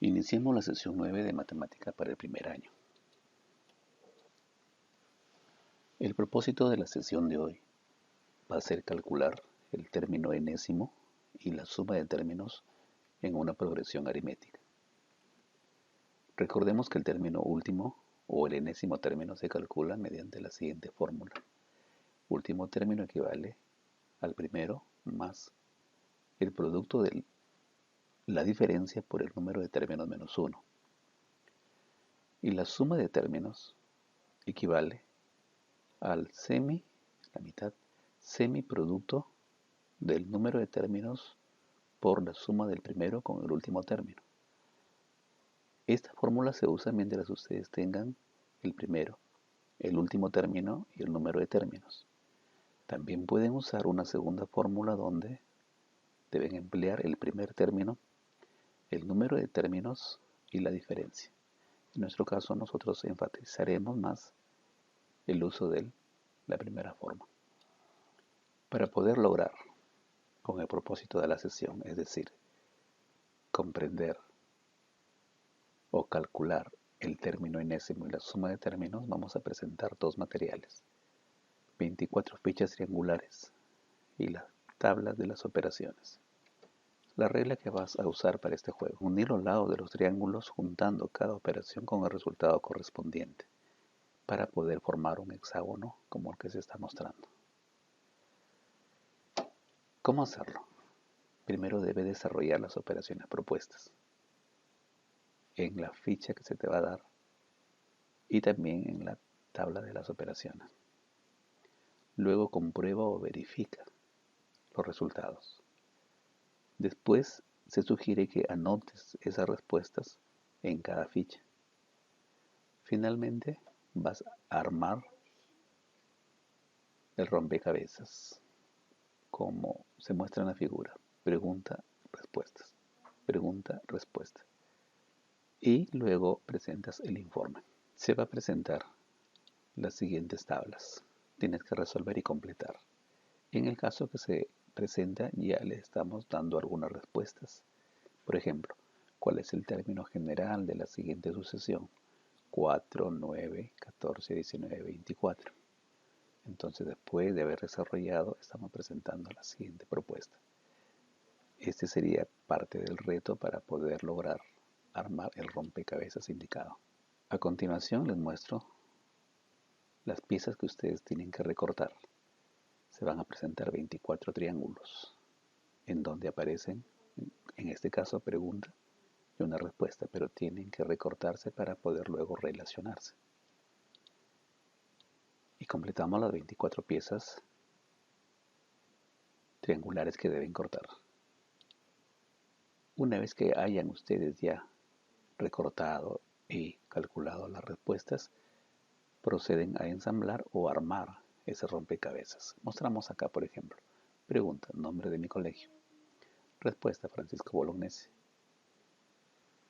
Iniciemos la sesión 9 de Matemática para el primer año. El propósito de la sesión de hoy va a ser calcular el término enésimo y la suma de términos en una progresión aritmética. Recordemos que el término último o el enésimo término se calcula mediante la siguiente fórmula. Último término equivale al primero más el producto de la diferencia por el número de términos menos 1. Y la suma de términos equivale al la mitad, semiproducto del número de términos por la suma del primero con el último término. Esta fórmula se usa mientras ustedes tengan el primero, el último término y el número de términos. También pueden usar una segunda fórmula donde deben emplear el primer término, el número de términos y la diferencia. En nuestro caso nosotros enfatizaremos más el uso de la primera forma. Para poder lograr con el propósito de la sesión, es decir, comprender o calcular el término enésimo y la suma de términos, vamos a presentar dos materiales: 24 fichas triangulares y las tablas de las operaciones. La regla que vas a usar para este juego: unir los lados de los triángulos juntando cada operación con el resultado correspondiente para poder formar un hexágono como el que se está mostrando. ¿Cómo hacerlo? Primero debe desarrollar las operaciones propuestas en la ficha que se te va a dar y también en la tabla de las operaciones. Luego comprueba o verifica los resultados. Después se sugiere que anotes esas respuestas en cada ficha. Finalmente vas a armar el rompecabezas como se muestra en la figura: pregunta, respuestas, pregunta, respuesta. Y luego presentas el informe. Se va a presentar las siguientes tablas. Tienes que resolver y completar. En el caso que se presenta, ya le estamos dando algunas respuestas. Por ejemplo, ¿cuál es el término general de la siguiente sucesión? 4, 9, 14, 19, 24. Entonces, después de haber desarrollado, estamos presentando la siguiente propuesta. Este sería parte del reto para poder lograr armar el rompecabezas indicado. A continuación les muestro las piezas que ustedes tienen que recortar. Se van a presentar 24 triángulos en donde aparecen, en este caso, pregunta y una respuesta, pero tienen que recortarse para poder luego relacionarse. Y completamos las 24 piezas triangulares que deben cortar. Una vez que hayan ustedes ya recortado y calculado las respuestas, proceden a ensamblar o armar ese rompecabezas. Mostramos acá, por ejemplo, pregunta: nombre de mi colegio. Respuesta: Francisco Bolognesi.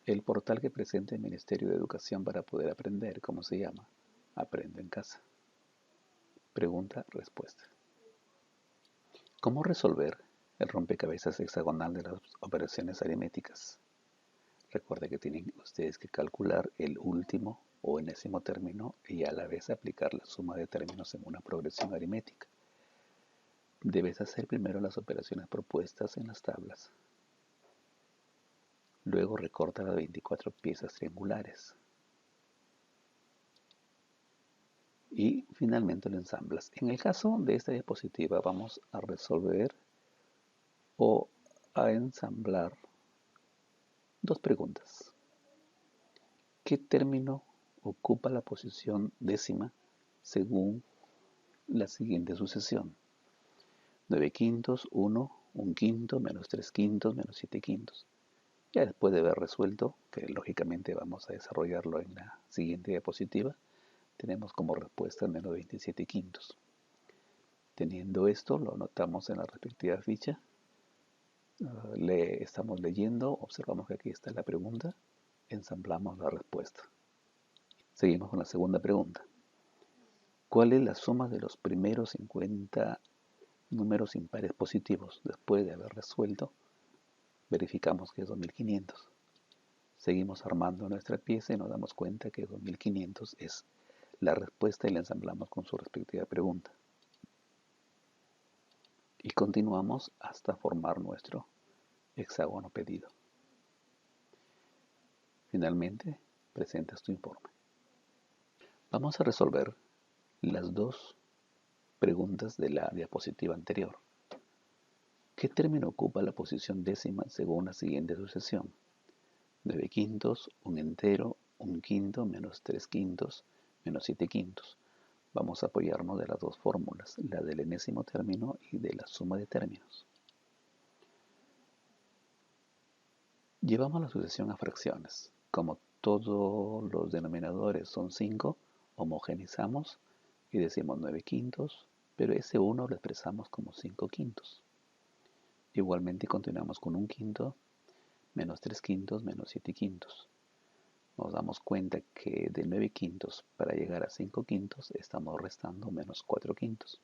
El portal que presenta el Ministerio de Educación para poder aprender, ¿cómo se llama? Aprendo en casa. Pregunta, respuesta. ¿Cómo resolver el rompecabezas hexagonal de las operaciones aritméticas? Recuerden que tienen ustedes que calcular el último o enésimo término y a la vez aplicar la suma de términos en una progresión aritmética. Debes hacer primero las operaciones propuestas en las tablas. Luego recorta las 24 piezas triangulares. Y finalmente lo ensamblas. En el caso de esta diapositiva vamos a resolver o a ensamblar dos preguntas. ¿Qué término ocupa la posición décima según la siguiente sucesión? 9 quintos, 1, 1 quinto, menos 3 quintos, menos 7 quintos. Ya después de haber resuelto, que lógicamente vamos a desarrollarlo en la siguiente diapositiva, tenemos como respuesta menos 27 quintos. Teniendo esto, lo anotamos en la respectiva ficha. Estamos leyendo, observamos que aquí está la pregunta, ensamblamos la respuesta. Seguimos con la segunda pregunta. ¿Cuál es la suma de los primeros 50 números impares positivos? Después de haber resuelto, verificamos que es 2500. Seguimos armando nuestra pieza y nos damos cuenta que 2500 es la respuesta y la ensamblamos con su respectiva pregunta. Y continuamos hasta formar nuestro hexágono pedido. Finalmente, presentas tu informe. Vamos a resolver las dos preguntas de la diapositiva anterior. ¿Qué término ocupa la posición décima según la siguiente sucesión? 9 quintos, un entero, un quinto, menos 3 quintos, menos 7 quintos. Vamos a apoyarnos de las dos fórmulas, la del enésimo término y de la suma de términos. Llevamos la sucesión a fracciones. Como todos los denominadores son 5, homogeneizamos y decimos 9 quintos, pero ese 1 lo expresamos como 5 quintos. Igualmente continuamos con un quinto, menos 3 quintos, menos 7 quintos. Nos damos cuenta que de 9 quintos para llegar a 5 quintos estamos restando menos 4 quintos.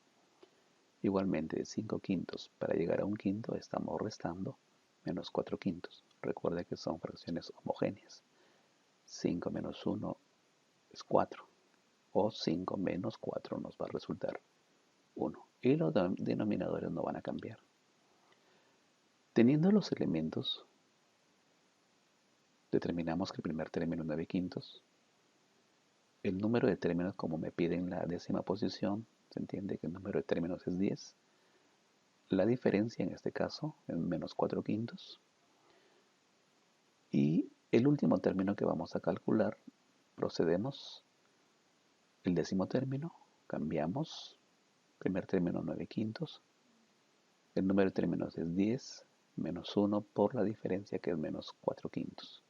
Igualmente de 5 quintos para llegar a un quinto estamos restando menos 4 quintos. Recuerda que son fracciones homogéneas. 5 menos 1 es 4. O 5 menos 4 nos va a resultar 1. Y los denominadores no van a cambiar. Teniendo los elementos, determinamos que el primer término es 9 quintos. El número de términos, como me piden la décima posición, se entiende que el número de términos es 10. La diferencia en este caso es menos 4 quintos. Y el último término que vamos a calcular, procedemos el décimo término, cambiamos, primer término 9 quintos, el número de términos es 10, menos 1 por la diferencia que es menos 4 quintos.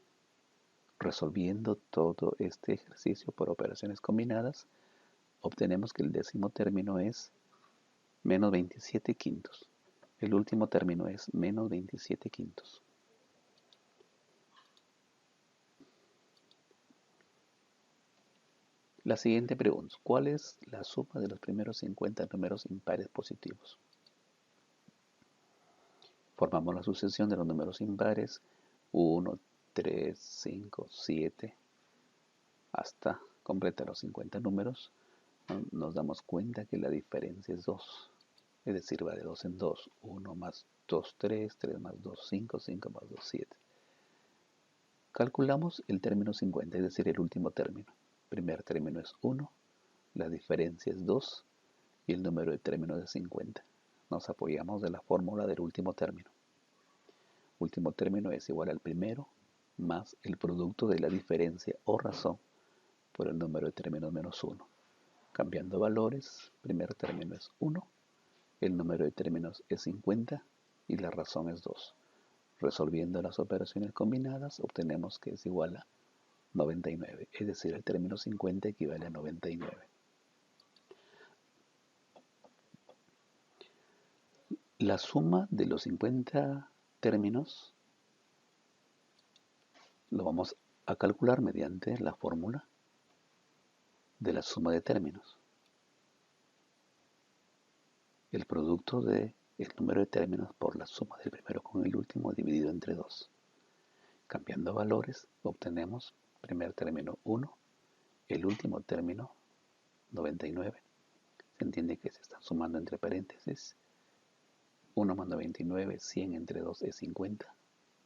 Resolviendo todo este ejercicio por operaciones combinadas, obtenemos que el décimo término es menos 27 quintos. El último término es menos 27 quintos. La siguiente pregunta, ¿cuál es la suma de los primeros 50 números impares positivos? Formamos la sucesión de los números impares 1, 3, 5, 7, hasta completar los 50 números. Nos damos cuenta que la diferencia es 2, es decir, va de 2 en 2, 1 más 2, 3, 3 más 2, 5, 5 más 2, 7. Calculamos el término 50, es decir, el último término. Primer término es 1, la diferencia es 2 y el número de términos es 50. Nos apoyamos de la fórmula del último término. Último término es igual al primero más el producto de la diferencia o razón por el número de términos menos 1. Cambiando valores, primer término es 1, el número de términos es 50 y la razón es 2. Resolviendo las operaciones combinadas, obtenemos que es igual a 99, es decir, el término 50 equivale a 99. La suma de los 50 términos lo vamos a calcular mediante la fórmula de la suma de términos. El producto del número de términos por la suma del primero con el último dividido entre 2. Cambiando valores, obtenemos primer término 1, el último término 99. Se entiende que se están sumando entre paréntesis. 1 más 99, 100 entre 2 es 50.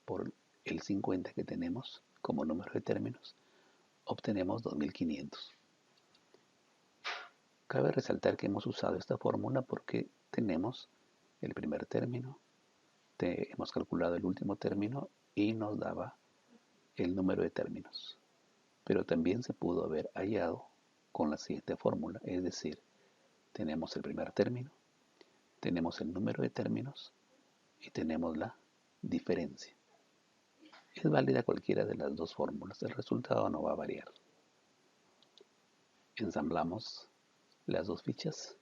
Por el 50 que tenemos como número de términos, obtenemos 2500. Cabe resaltar que hemos usado esta fórmula porque tenemos el primer término, hemos calculado el último término y nos daba el número de términos. Pero también se pudo haber hallado con la siguiente fórmula, es decir, tenemos el primer término, tenemos el número de términos y tenemos la diferencia. Es válida cualquiera de las dos fórmulas, el resultado no va a variar. Ensamblamos las dos fichas